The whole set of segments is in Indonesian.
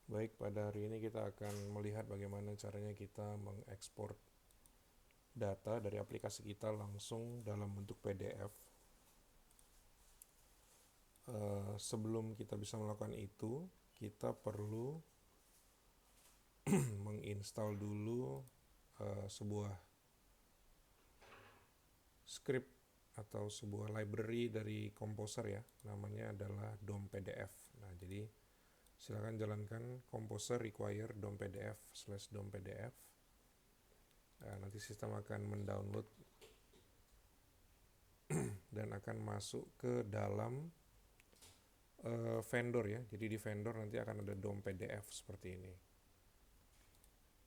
Baik, pada hari ini kita akan melihat bagaimana caranya kita mengekspor data dari aplikasi kita langsung dalam bentuk PDF. Sebelum kita bisa melakukan itu, kita perlu menginstal dulu sebuah script atau sebuah library dari Composer ya, namanya adalah DOM PDF. Nah, jadi silakan jalankan Composer require DOM PDF / DOM PDF. Nanti sistem akan mendownload dan akan masuk ke dalam vendor ya. Jadi di vendor nanti akan ada DOM PDF seperti ini.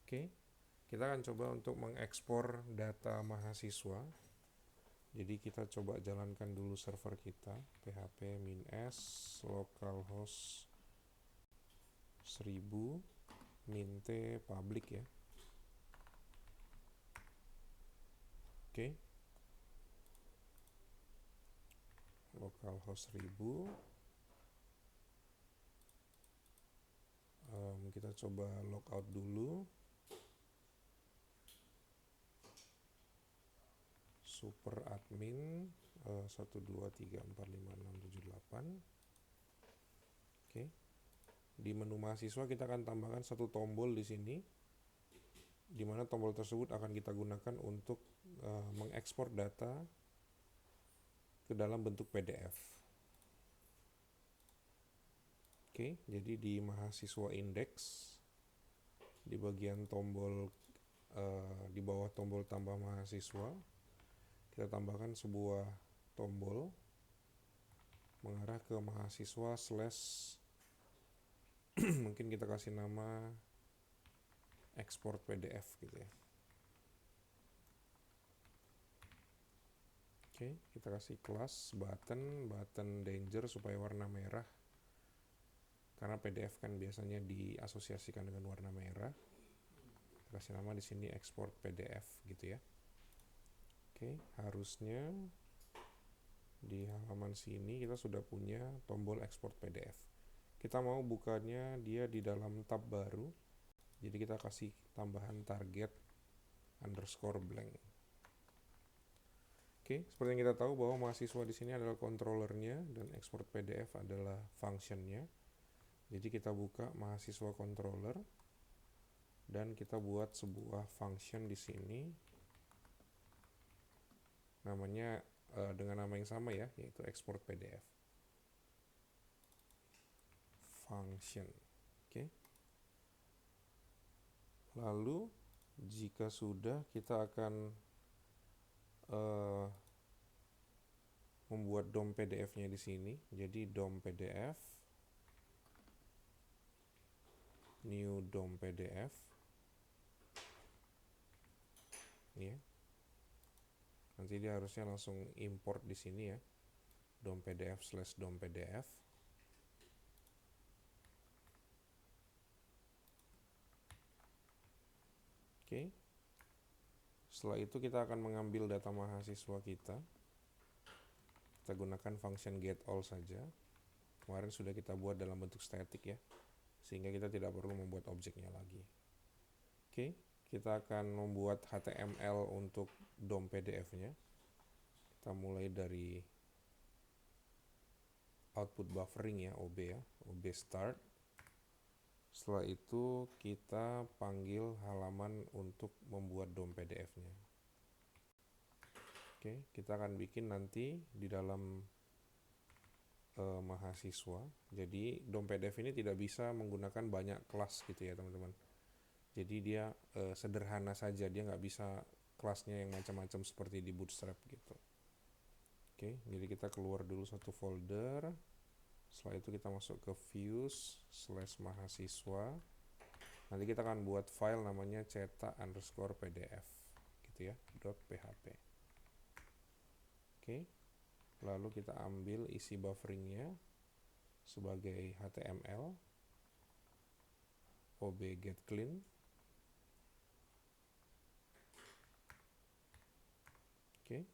Oke, kita akan coba untuk mengekspor data mahasiswa. Jadi kita coba jalankan dulu server kita, php -s localhost 1000 -t public ya. Oke, localhost 1000. Kita coba logout dulu. Super admin 123456788. Oke. Di menu mahasiswa kita akan tambahkan satu tombol di sini, di mana tombol tersebut akan kita gunakan untuk mengekspor data ke dalam bentuk PDF. Oke, jadi di mahasiswa index, di bagian tombol di bawah tombol tambah mahasiswa, kita tambahkan sebuah tombol mengarah ke mahasiswa / mungkin kita kasih nama export PDF gitu ya. Oke, kita kasih kelas button danger supaya warna merah, karena PDF kan biasanya diasosiasikan dengan warna merah. Kita kasih nama di sini export PDF gitu ya. Oke, harusnya di halaman sini kita sudah punya tombol export PDF. Kita mau bukanya dia di dalam tab baru, jadi kita kasih tambahan target _blank. Oke, seperti yang kita tahu bahwa mahasiswa di sini adalah controllernya dan export PDF adalah functionnya. Jadi kita buka mahasiswa controller dan kita buat sebuah function di sini, namanya dengan nama yang sama ya, yaitu export PDF function. Oke. Lalu jika sudah, kita akan membuat DOM PDF-nya di sini. Jadi DOM PDF, new DOM PDF. Ini ya. Nanti dia harusnya langsung import di sini ya. DOM PDF / DOM PDF. Oke. Setelah itu kita akan mengambil data mahasiswa kita. Kita gunakan function getAll saja. Kemarin sudah kita buat dalam bentuk static ya, sehingga kita tidak perlu membuat objeknya lagi. Oke, kita akan membuat HTML untuk DOM PDF-nya. Kita mulai dari output buffering ya, OB ya, OB start. Setelah itu kita panggil halaman untuk membuat DOM PDF-nya. Oke, kita akan bikin nanti di dalam mahasiswa. Jadi DOM PDF ini tidak bisa menggunakan banyak kelas gitu ya teman-teman. Jadi dia sederhana saja, dia nggak bisa kelasnya yang macam-macam seperti di Bootstrap gitu. Oke, jadi kita keluar dulu satu folder. Setelah itu kita masuk ke views /mahasiswa. Nanti kita akan buat file namanya cetak_pdf gitu ya, .php. Oke, lalu kita ambil isi bufferingnya sebagai HTML, OB get clean. Oke,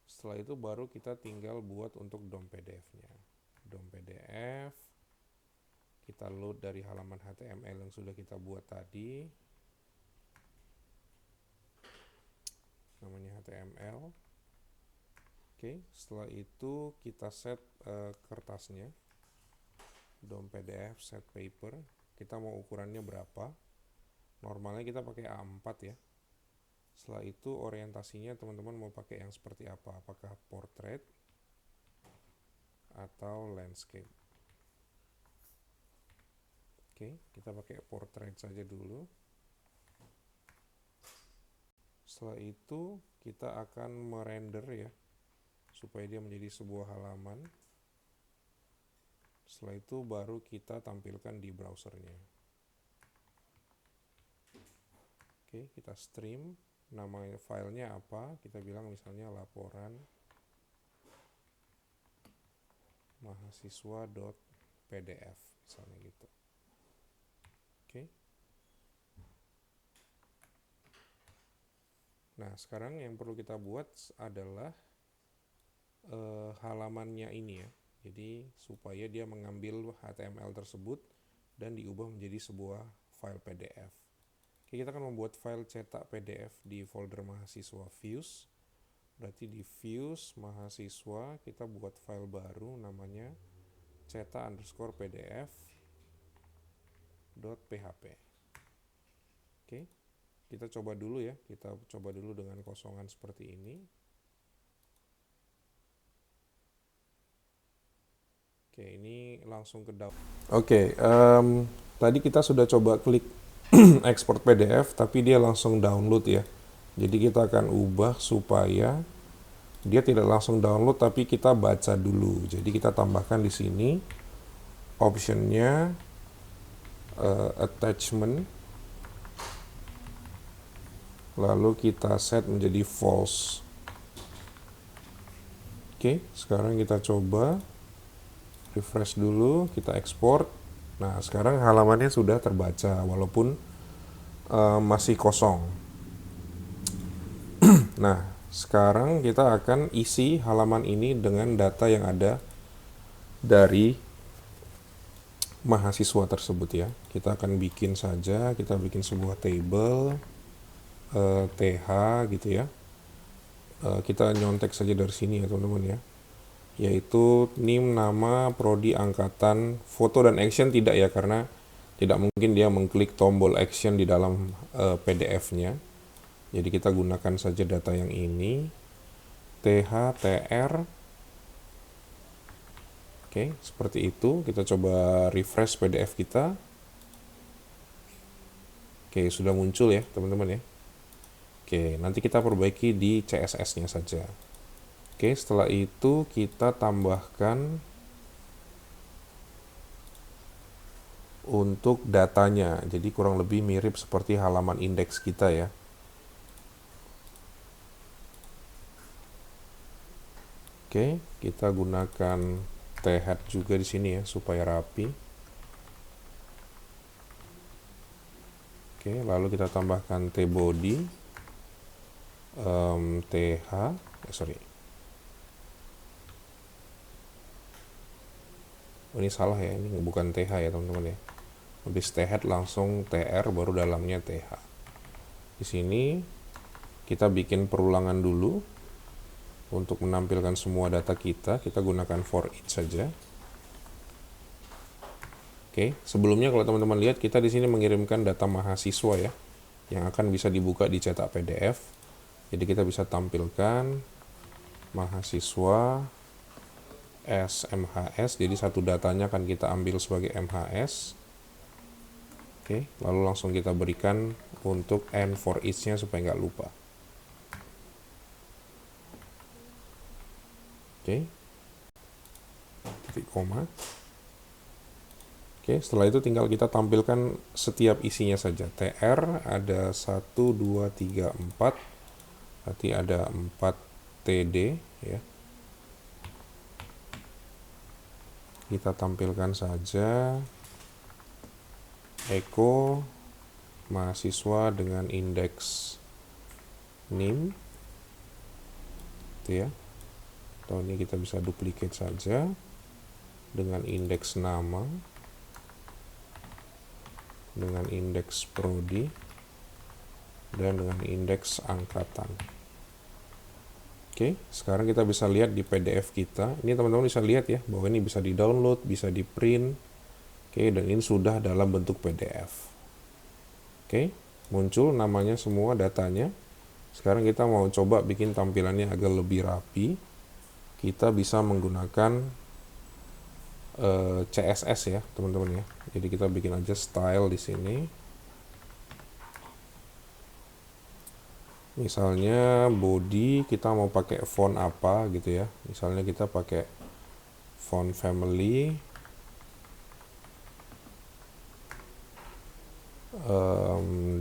setelah itu baru kita tinggal buat untuk DOM PDF-nya. DOM PDF, kita load dari halaman HTML yang sudah kita buat tadi, namanya HTML. Oke, setelah itu kita set kertasnya, DOM PDF set paper. Kita mau ukurannya berapa? Normalnya kita pakai A4 ya. Setelah itu orientasinya teman-teman mau pakai yang seperti apa? Apakah portrait atau landscape? Oke, kita pakai portrait saja dulu. Setelah itu kita akan merender ya, supaya dia menjadi sebuah halaman. Setelah itu baru kita tampilkan di browsernya. Oke, kita stream. Nama filenya apa? Kita bilang misalnya laporan mahasiswa.pdf misalnya gitu. Oke. Nah, sekarang yang perlu kita buat adalah halamannya ini ya. Jadi supaya dia mengambil HTML tersebut dan diubah menjadi sebuah file PDF. Oke, kita akan membuat file cetak PDF di folder mahasiswa views. Berarti di views mahasiswa kita buat file baru namanya cetak_pdf.php. Oke, kita coba dulu ya. Kita coba dulu dengan kosongan seperti ini. Oke, ini langsung ke download. Oke, tadi kita sudah coba klik export PDF, tapi dia langsung download ya. Jadi kita akan ubah supaya dia tidak langsung download, tapi kita baca dulu. Jadi kita tambahkan di sini optionnya attachment, lalu kita set menjadi false. Oke, sekarang kita coba refresh dulu, kita ekspor. Nah, sekarang halamannya sudah terbaca walaupun masih kosong. Nah, sekarang kita akan isi halaman ini dengan data yang ada dari mahasiswa tersebut ya. Kita akan bikin saja, kita bikin sebuah table TH gitu ya. Kita nyontek saja dari sini ya teman-teman ya. Yaitu NIM, nama, prodi, angkatan, foto dan action tidak ya, karena tidak mungkin dia mengklik tombol action di dalam PDF-nya. Jadi kita gunakan saja data yang ini, TH, TR. Oke, seperti itu. Kita coba refresh PDF kita. Oke, sudah muncul ya teman-teman ya. Oke, nanti kita perbaiki di CSS-nya saja. Oke, setelah itu kita tambahkan untuk datanya. Jadi kurang lebih mirip seperti halaman indeks kita ya. Oke, kita gunakan t-head juga di sini ya supaya rapi. Oke, lalu kita tambahkan t-body, ini salah ya, ini bukan TH ya teman-teman ya. Habis t-head langsung TR baru dalamnya TH. Di sini kita bikin perulangan dulu untuk menampilkan semua data kita. Kita gunakan for each saja. Oke, sebelumnya kalau teman-teman lihat kita di sini mengirimkan data mahasiswa ya, yang akan bisa dibuka di cetak PDF. Jadi kita bisa tampilkan mahasiswa SMHS, jadi satu datanya akan kita ambil sebagai MHS. Oke, lalu langsung kita berikan untuk and for each-nya supaya nggak lupa. Oke, titik koma. Oke, setelah itu tinggal kita tampilkan setiap isinya saja. TR ada 1, 2, 3, 4, berarti ada 4 TD ya. Kita tampilkan saja Eko mahasiswa dengan indeks NIM itu ya. Atau ini kita bisa duplicate saja dengan indeks nama. dengan indeks prodi, dan dengan indeks angkatan. Oke, sekarang kita bisa lihat di PDF kita. Ini teman-teman bisa lihat ya, bahwa ini bisa di-download, bisa di-print. Oke, dan ini sudah dalam bentuk PDF. Oke, muncul namanya semua datanya. Sekarang kita mau coba bikin tampilannya agak lebih rapi. Kita bisa menggunakan CSS ya, teman-teman ya. Jadi kita bikin aja style di sini. Misalnya body kita mau pakai font apa gitu ya. Misalnya kita pakai font family,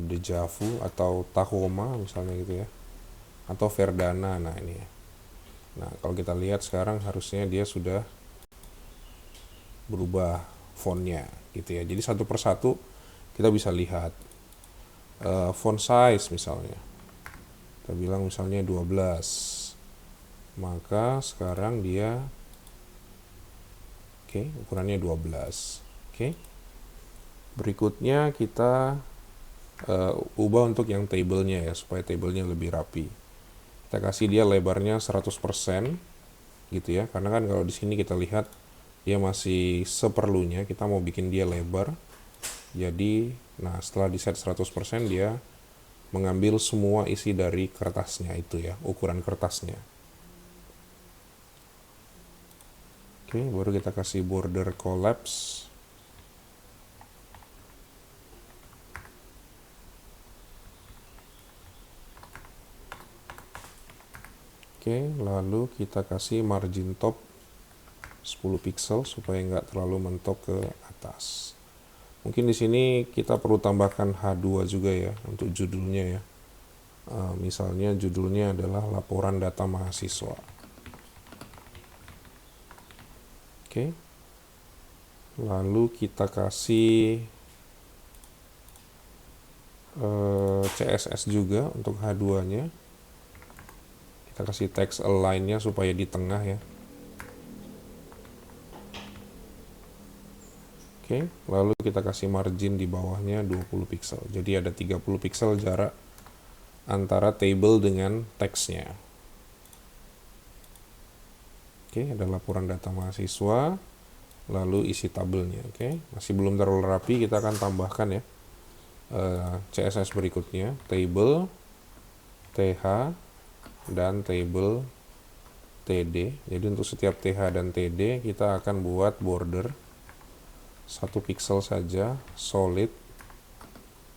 Dejavu atau Tahoma misalnya gitu ya, atau Verdana. Nah ini ya. Nah kalau kita lihat sekarang harusnya dia sudah berubah fontnya gitu ya. Jadi satu persatu kita bisa lihat font size misalnya. Kita bilang misalnya 12. Maka sekarang dia ukurannya 12. Berikutnya kita ubah untuk yang tabelnya ya, supaya tabelnya lebih rapi. Kita kasih dia lebarnya 100% gitu ya, karena kan kalau di sini kita lihat dia masih seperlunya, kita mau bikin dia lebar. Jadi nah setelah di set 100% dia mengambil semua isi dari kertasnya itu ya, ukuran kertasnya. Baru kita kasih border collapse. Lalu kita kasih margin top 10 pixel supaya nggak terlalu mentok ke atas. Mungkin di sini kita perlu tambahkan H2 juga ya untuk judulnya ya. Misalnya judulnya adalah laporan data mahasiswa. Lalu kita kasih CSS juga untuk H2-nya. Kita kasih text align-nya supaya di tengah ya. Lalu kita kasih margin di bawahnya 20 pixel. Jadi ada 30 pixel jarak antara table dengan teksnya. Ada laporan data mahasiswa, lalu isi tabelnya. Masih belum terlalu rapi, kita akan tambahkan ya CSS berikutnya, table, th, dan table td. Jadi untuk setiap th dan td kita akan buat border 1 pixel saja, solid,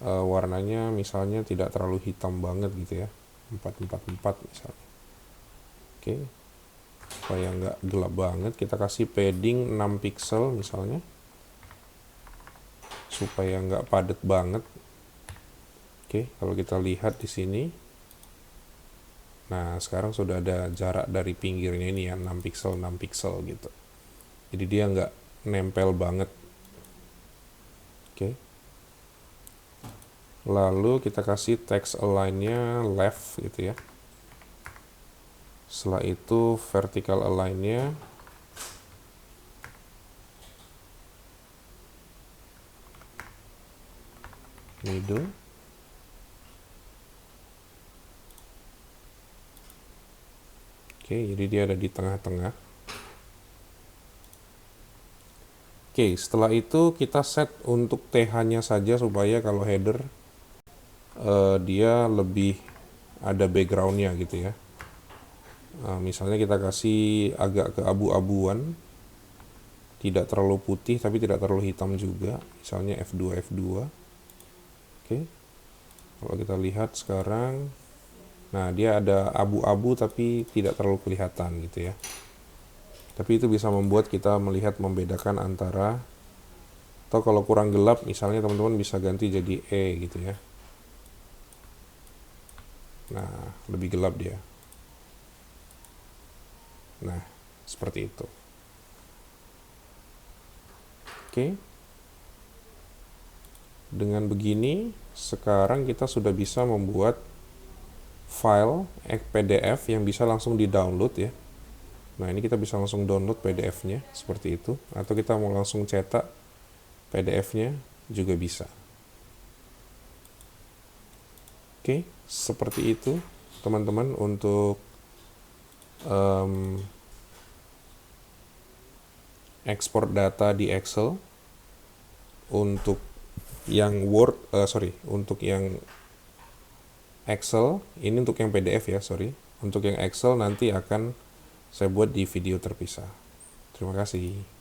warnanya misalnya tidak terlalu hitam banget gitu ya, 444 misalnya. Supaya nggak gelap banget, kita kasih padding 6 pixel misalnya, supaya nggak padat banget. Kalau kita lihat di sini, nah sekarang sudah ada jarak dari pinggirnya ini ya, 6 pixel 6 pixel gitu. Jadi dia nggak nempel banget. Lalu kita kasih text align-nya left gitu ya. Setelah itu vertical align-nya middle. Jadi dia ada di tengah-tengah. Setelah itu kita set untuk TH-nya saja supaya kalau header dia lebih ada background-nya gitu ya. Misalnya kita kasih agak ke abu-abuan, tidak terlalu putih tapi tidak terlalu hitam juga, misalnya F2 F2. Kalau kita lihat sekarang, nah dia ada abu-abu tapi tidak terlalu kelihatan gitu ya. Tapi itu bisa membuat kita melihat, membedakan antara, atau kalau kurang gelap misalnya teman-teman bisa ganti jadi E gitu ya. Nah lebih gelap dia. Nah seperti itu. Dengan begini sekarang kita sudah bisa membuat file PDF yang bisa langsung di-download ya. Nah ini kita bisa langsung download PDF-nya seperti itu, atau kita mau langsung cetak PDF-nya juga bisa. Oke, seperti itu teman-teman untuk ekspor data di Excel. Untuk yang untuk yang Excel, ini untuk yang PDF ya, sorry. Untuk yang Excel nanti akan saya buat di video terpisah. Terima kasih.